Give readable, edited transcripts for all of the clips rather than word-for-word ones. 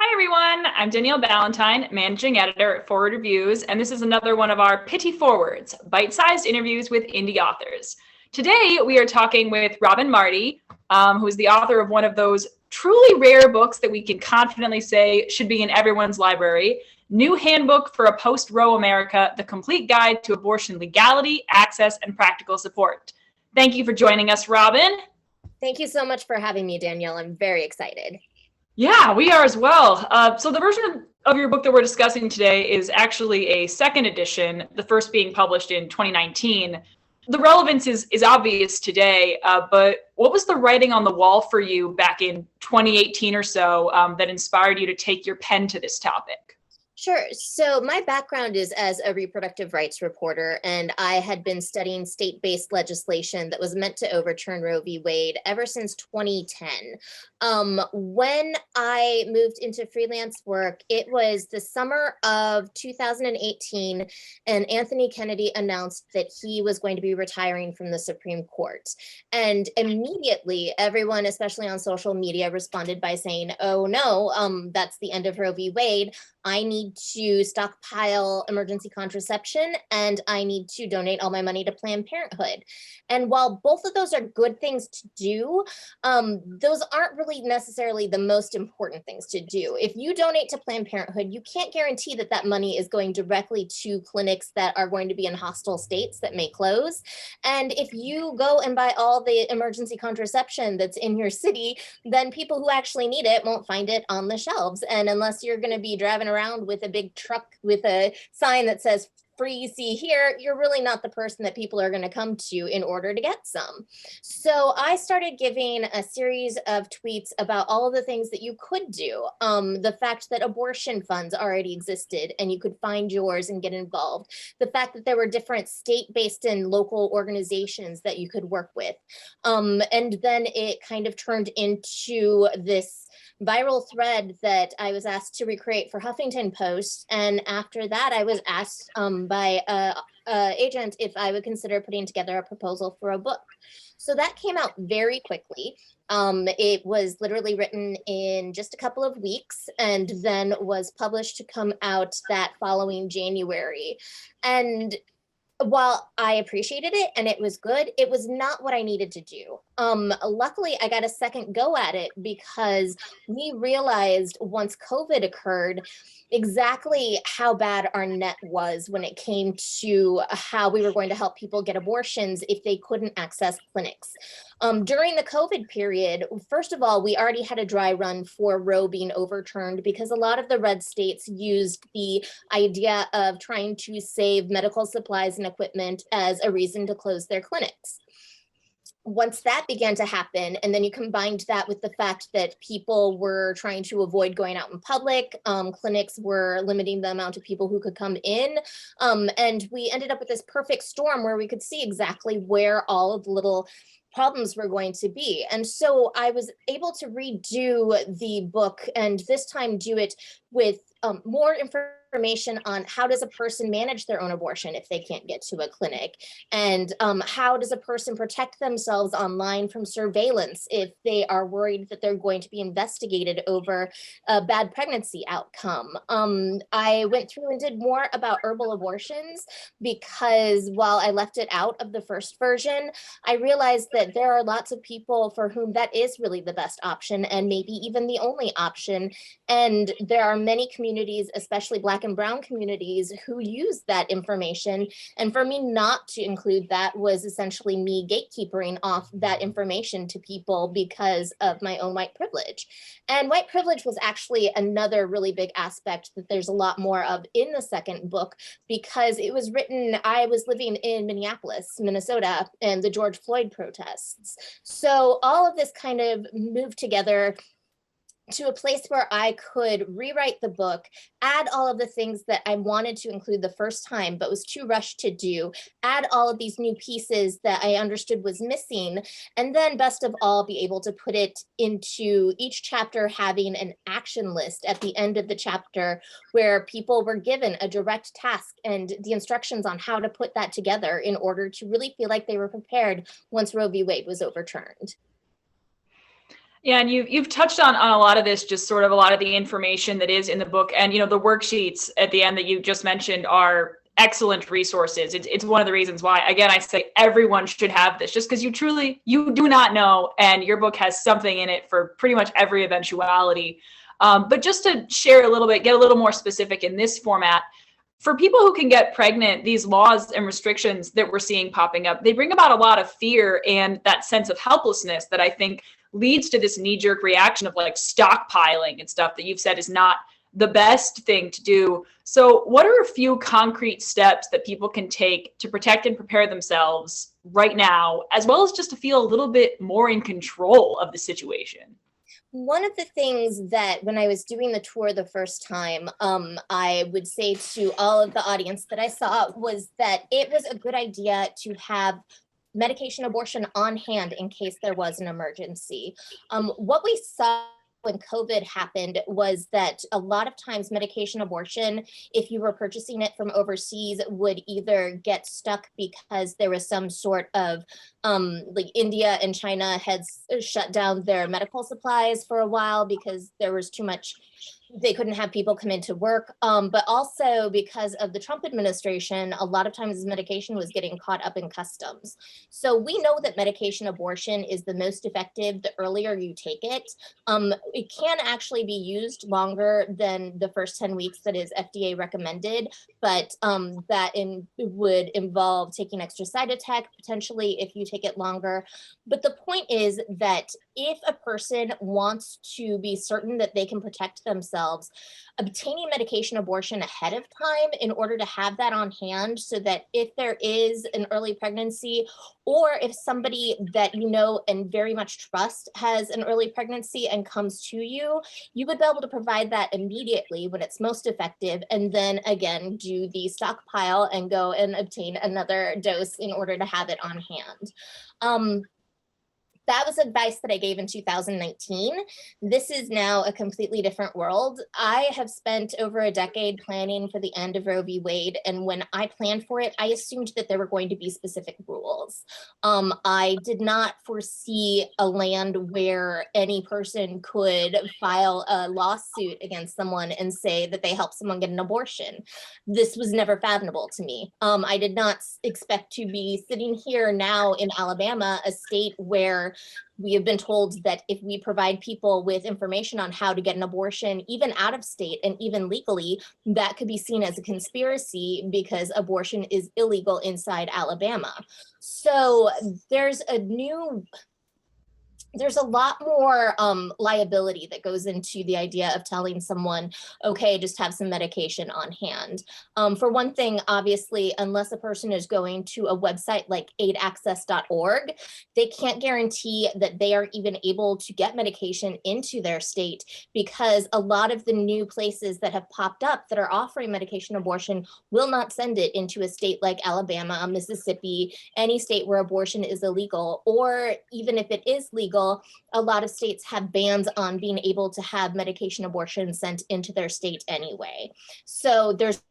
Hi, everyone. I'm Danielle Ballantyne, Managing Editor at Foreword Reviews, and this is another one of our Petit Forewords, bite-sized interviews with indie authors. Today, we are talking with Robin Marty, who is the author of one of those truly rare books that we can confidently say should be in everyone's library, New Handbook for a Post-Roe America, the complete guide to abortion legality, access, and practical support. Thank you for joining us, Robin. Thank you so much for having me, Danielle. I'm very excited. Yeah, we are as well. So the version of your book that we're discussing today is actually a second edition, the first being published in 2019. The relevance is obvious today, but what was the writing on the wall for you back in 2018 or so that inspired you to take your pen to this topic? Sure. So my background is as a reproductive rights reporter, and I had been studying state-based legislation that was meant to overturn Roe v. Wade ever since 2010. When I moved into freelance work, it was the summer of 2018, and Anthony Kennedy announced that he was going to be retiring from the Supreme Court. And immediately, everyone, especially on social media, responded by saying, "Oh no, that's the end of Roe v. Wade. I need to stockpile emergency contraception, and I need to donate all my money to Planned Parenthood." And while both of those are good things to do, those aren't really necessarily the most important things to do. If you donate to Planned Parenthood, you can't guarantee that that money is going directly to clinics that are going to be in hostile states that may close. And if you go and buy all the emergency contraception that's in your city, then people who actually need it won't find it on the shelves. And unless you're going to be driving around with a big truck with a sign that says "free, see here," you're really not the person that people are going to come to in order to get some. So I started giving a series of tweets about all of the things that you could do. The fact that abortion funds already existed and you could find yours and get involved. The fact that there were different state-based and local organizations that you could work with. And then it kind of turned into this viral thread that I was asked to recreate for Huffington Post. And after that, I was asked by a agent if I would consider putting together a proposal for a book. So that came out very quickly. It was literally written in just a couple of weeks and then was published to come out that following January. And while I appreciated it and it was good, it was not what I needed to do. Luckily, I got a second go at it because we realized once COVID occurred exactly how bad our net was when it came to how we were going to help people get abortions if they couldn't access clinics. During the COVID period, first of all, we already had a dry run for Roe being overturned because a lot of the red states used the idea of trying to save medical supplies and equipment as a reason to close their clinics. Once that began to happen, and then you combined that with the fact that people were trying to avoid going out in public, clinics were limiting the amount of people who could come in, and we ended up with this perfect storm where we could see exactly where all of the little problems were going to be. And so I was able to redo the book, and this time do it with more information on how does a person manage their own abortion if they can't get to a clinic, and how does a person protect themselves online from surveillance if they are worried that they're going to be investigated over a bad pregnancy outcome. I went through and did more about herbal abortions because while I left it out of the first version, I realized that there are lots of people for whom that is really the best option and maybe even the only option. And there are many communities, especially Black and Brown communities, who use that information. And for me not to include that was essentially me gatekeepering off that information to people because of my own white privilege. And white privilege was actually another really big aspect that there's a lot more of in the second book, because it was written, I was living in Minneapolis, Minnesota, and the George Floyd protests. So all of this kind of moved together to a place where I could rewrite the book, add all of the things that I wanted to include the first time, but was too rushed to do, add all of these new pieces that I understood was missing, and then best of all, be able to put it into each chapter having an action list at the end of the chapter where people were given a direct task and the instructions on how to put that together in order to really feel like they were prepared once Roe v. Wade was overturned. Yeah, and you've touched on a lot of this, just sort of a lot of the information that is in the book, and the worksheets at the end that you just mentioned are excellent resources. It's one of the reasons why, again, I say everyone should have this, just because you do not know, and your book has something in it for pretty much every eventuality. But just to share a little bit, get a little more specific in this format, for people who can get pregnant, these laws and restrictions that we're seeing popping up, they bring about a lot of fear and that sense of helplessness that I think leads to this knee-jerk reaction of like stockpiling and stuff that you've said is not the best thing to do. So what are a few concrete steps that people can take to protect and prepare themselves right now, as well as just to feel a little bit more in control of the situation? One of the things that when I was doing the tour the first time, I would say to all of the audience that I saw was that it was a good idea to have medication abortion on hand in case there was an emergency. What we saw when COVID happened was that a lot of times medication abortion, if you were purchasing it from overseas, would either get stuck because there was some sort of like India and China had shut down their medical supplies for a while because there was too much, they couldn't have people come into work. But also because of the Trump administration, a lot of times this medication was getting caught up in customs. So we know that medication abortion is the most effective the earlier you take it. It can actually be used longer than the first 10 weeks that is FDA recommended, but would involve taking extra Cytotec potentially if you take it longer. But the point is that if a person wants to be certain that they can protect themselves, obtaining medication abortion ahead of time in order to have that on hand so that if there is an early pregnancy, or if somebody that you know and very much trust has an early pregnancy and comes to you, you would be able to provide that immediately when it's most effective, and then again do the stockpile and go and obtain another dose in order to have it on hand. That was advice that I gave in 2019. This is now a completely different world. I have spent over a decade planning for the end of Roe v. Wade, and when I planned for it, I assumed that there were going to be specific rules. I did not foresee a land where any person could file a lawsuit against someone and say that they helped someone get an abortion. This was never fathomable to me. I did not expect to be sitting here now in Alabama, a state where we have been told that if we provide people with information on how to get an abortion, even out of state and even legally, that could be seen as a conspiracy because abortion is illegal inside Alabama. So there's a lot more liability that goes into the idea of telling someone, okay, just have some medication on hand. For one thing, obviously, unless a person is going to a website like aidaccess.org, they can't guarantee that they are even able to get medication into their state, because a lot of the new places that have popped up that are offering medication abortion will not send it into a state like Alabama, Mississippi, any state where abortion is illegal, or even if it is legal, a lot of states have bans on being able to have medication abortion sent into their state anyway. So there's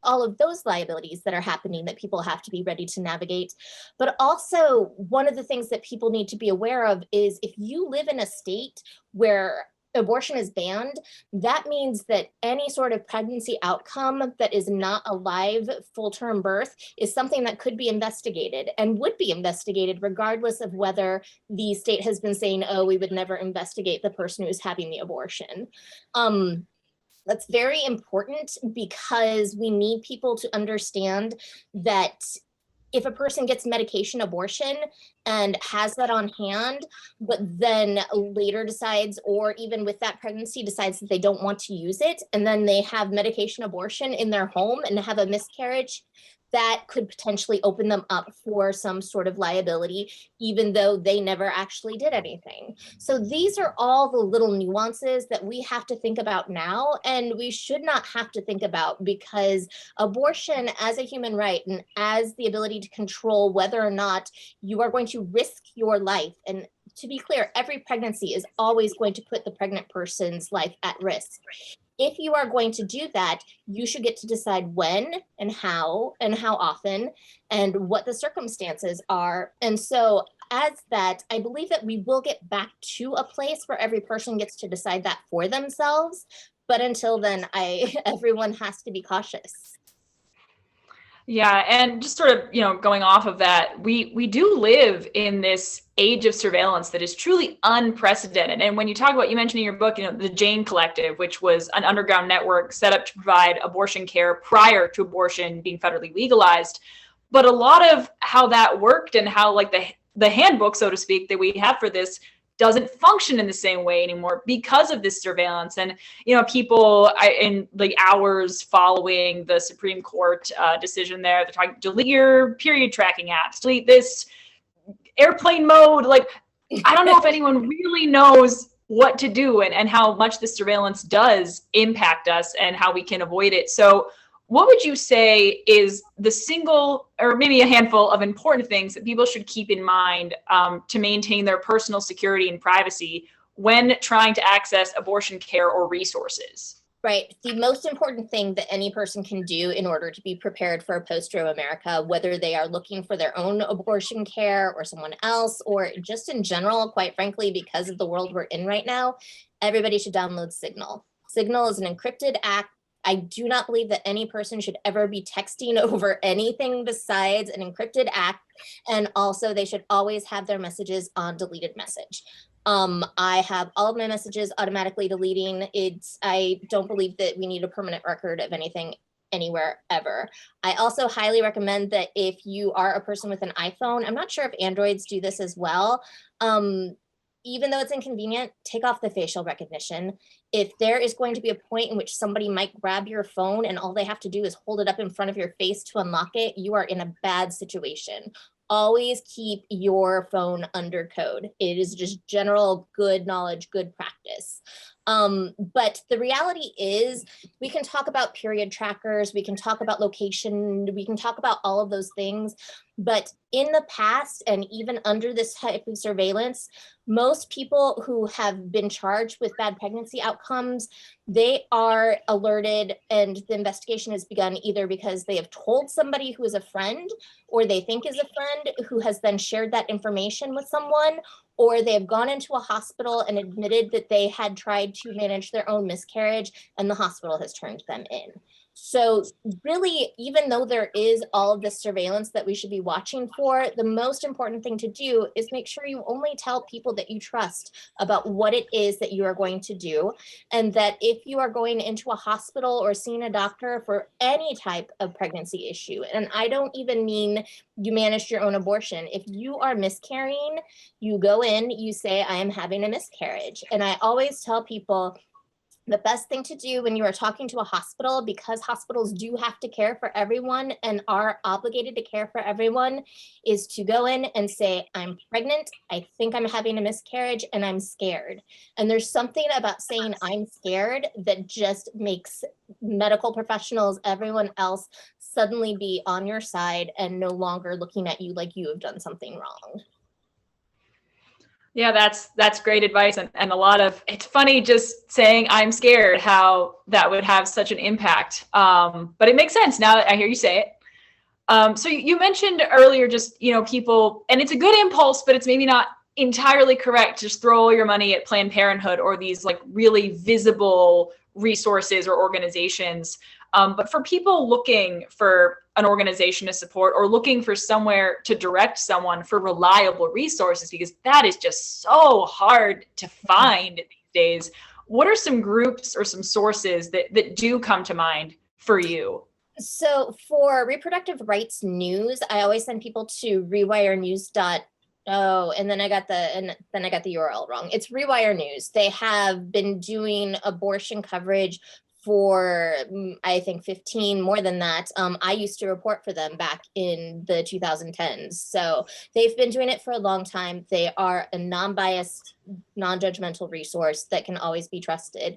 all of those liabilities that are happening that people have to be ready to navigate. But also, one of the things that people need to be aware of is if you live in a state where abortion is banned, that means that any sort of pregnancy outcome that is not a live full-term birth is something that could be investigated and would be investigated regardless of whether the state has been saying, oh, we would never investigate the person who's having the abortion. That's very important because we need people to understand that if a person gets medication abortion and has that on hand, but then later decides, or even with that pregnancy decides that they don't want to use it, and then they have medication abortion in their home and have a miscarriage, that could potentially open them up for some sort of liability, even though they never actually did anything. So these are all the little nuances that we have to think about now, and we should not have to think about, because abortion as a human right and as the ability to control whether or not you are going to risk your life, and to be clear, every pregnancy is always going to put the pregnant person's life at risk. If you are going to do that, you should get to decide when and how often and what the circumstances are. And so as that, I believe that we will get back to a place where every person gets to decide that for themselves. But until then, everyone has to be cautious. Yeah, and just sort of, going off of that, we do live in this age of surveillance that is truly unprecedented. And when you talk about, you mentioned in your book, the Jane Collective, which was an underground network set up to provide abortion care prior to abortion being federally legalized. But a lot of how that worked and how like the handbook, so to speak, that we have for this doesn't function in the same way anymore because of this surveillance. And people in the hours following the Supreme Court decision there, they're talking, delete your period tracking apps, delete this airplane mode. Like, I don't know if anyone really knows what to do and how much the surveillance does impact us and how we can avoid it. So what would you say is the single or maybe a handful of important things that people should keep in mind to maintain their personal security and privacy when trying to access abortion care or resources? Right. The most important thing that any person can do in order to be prepared for a post-Roe America, whether they are looking for their own abortion care or someone else, or just in general, quite frankly, because of the world we're in right now, everybody should download Signal. Signal is an encrypted app. I do not believe that any person should ever be texting over anything besides an encrypted app. And also they should always have their messages on deleted message. I have all of my messages automatically deleting. I don't believe that we need a permanent record of anything anywhere ever. I also highly recommend that if you are a person with an iPhone, I'm not sure if Androids do this as well. Even though it's inconvenient, take off the facial recognition. If there is going to be a point in which somebody might grab your phone and all they have to do is hold it up in front of your face to unlock it, you are in a bad situation. Always keep your phone under code. It is just general good knowledge, good practice. But the reality is we can talk about period trackers, we can talk about location, we can talk about all of those things. But in the past, and even under this type of surveillance, most people who have been charged with bad pregnancy outcomes, they are alerted and the investigation has begun either because they have told somebody who is a friend or they think is a friend who has then shared that information with someone, or they have gone into a hospital and admitted that they had tried to manage their own miscarriage and the hospital has turned them in. So really, even though there is all of this surveillance that we should be watching for, the most important thing to do is make sure you only tell people that you trust about what it is that you are going to do. And that if you are going into a hospital or seeing a doctor for any type of pregnancy issue, and I don't even mean you managed your own abortion. If you are miscarrying, you go in, you say, I am having a miscarriage. And I always tell people, the best thing to do when you are talking to a hospital, because hospitals do have to care for everyone and are obligated to care for everyone, is to go in and say, I'm pregnant, I think I'm having a miscarriage, and I'm scared. And there's something about saying I'm scared that just makes medical professionals, everyone else, suddenly be on your side and no longer looking at you like you have done something wrong. Yeah, that's great advice. And a lot of, it's funny just saying I'm scared, how that would have such an impact. But it makes sense now that I hear you say it. So you mentioned earlier just, people, and it's a good impulse, but it's maybe not entirely correct to just throw all your money at Planned Parenthood or these like really visible resources or organizations. But for people looking for an organization to support or looking for somewhere to direct someone for reliable resources, because that is just so hard to find these days, what are some groups or some sources that do come to mind for you? So for reproductive rights news, I always send people to rewirenews. Oh, and then I got the URL wrong. It's Rewire News. They have been doing abortion coverage for I think 15, more than that. I used to report for them back in the 2010s. So they've been doing it for a long time. They are a non-biased, non-judgmental resource that can always be trusted.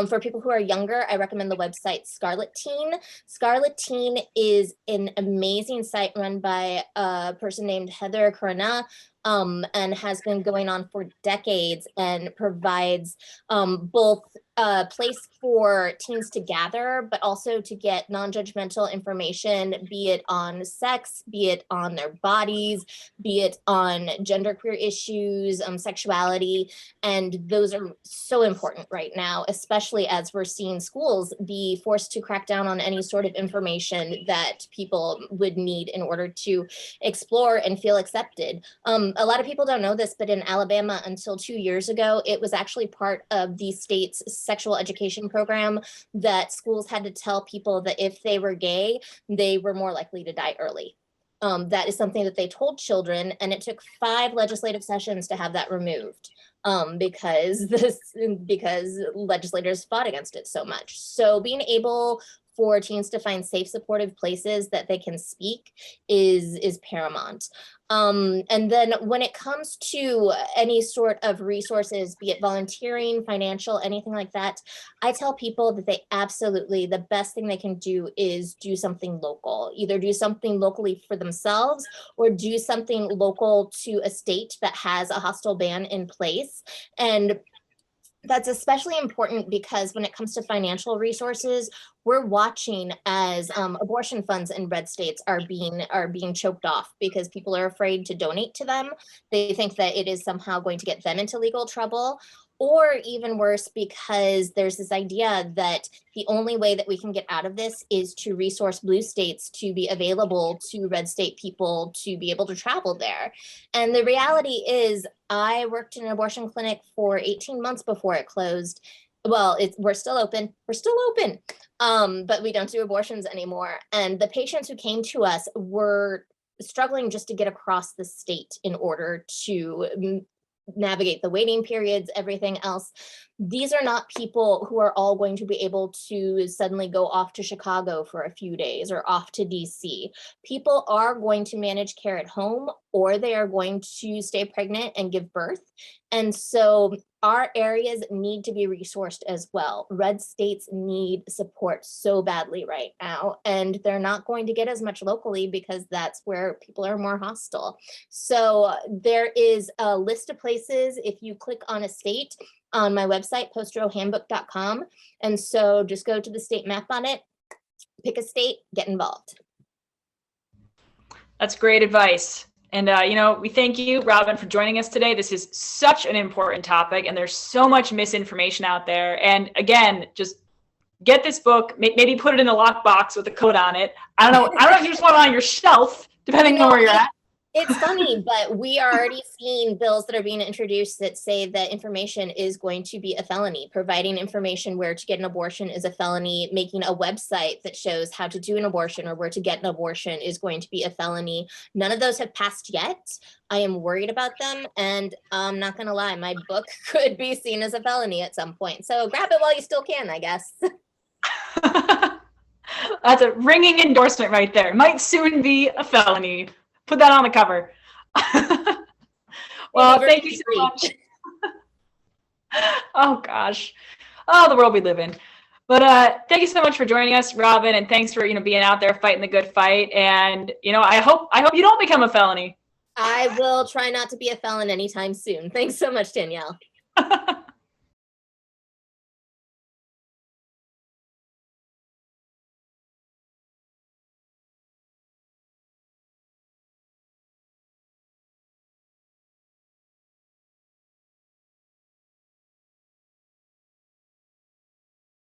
For people who are younger, I recommend the website Scarlet Teen. Scarlet Teen is an amazing site run by a person named Heather Corona, and has been going on for decades and provides both a place for teens to gather, but also to get non-judgmental information, be it on sex, be it on their bodies, be it on genderqueer issues, sexuality. And those are so important right now, especially as we're seeing schools be forced to crack down on any sort of information that people would need in order to explore and feel accepted. A lot of people don't know this, but in Alabama, until 2 years ago, it was actually part of the state's sexual education program that schools had to tell people that if they were gay, they were more likely to die early. That is something that they told children, and it took 5 legislative sessions to have that removed because legislators fought against it so much. So being able for teens to find safe, supportive places that they can speak is paramount. And then when it comes to any sort of resources, be it volunteering, financial, anything like that, I tell people that they absolutely, the best thing they can do is do something local, either do something locally for themselves or do something local to a state that has a hostile ban in place. And that's especially important because when it comes to financial resources, we're watching as abortion funds in red states are being choked off because people are afraid to donate to them. They think that it is somehow going to get them into legal trouble, or even worse, because there's this idea that the only way that we can get out of this is to resource blue states to be available to red state people to be able to travel there. And the reality is, I worked in an abortion clinic for 18 months before it closed. Well, we're still open. But we don't do abortions anymore. And the patients who came to us were struggling just to get across the state in order to navigate the waiting periods, everything else. These are not people who are all going to be able to suddenly go off to Chicago for a few days or off to DC. People are going to manage care at home, or they are going to stay pregnant and give birth. And so our areas need to be resourced as well. Red states need support so badly right now, and they're not going to get as much locally because that's where people are more hostile. So there is a list of places if you click on a state on my website, Post-Roe And so just go to the state map on it, pick a state, get involved. That's great advice. And, we thank you, Robin, for joining us today. This is such an important topic, and there's so much misinformation out there. And again, just get this book, maybe put it in a lockbox with a code on it. I don't know if you just want it on your shelf, depending on where you're at. It's funny, but we are already seeing bills that are being introduced that say that information is going to be a felony. Providing information where to get an abortion is a felony. Making a website that shows how to do an abortion or where to get an abortion is going to be a felony. None of those have passed yet. I am worried about them, and I'm not going to lie, my book could be seen as a felony at some point. So grab it while you still can, I guess. That's a ringing endorsement right there. Might soon be a felony. Put that on the cover. Well, thank you so much. Oh, gosh. Oh, the world we live in. But thank you so much for joining us, Robin, and thanks for being out there fighting the good fight. And I hope you don't become a felony. I will try not to be a felon anytime soon. Thanks so much, Danielle.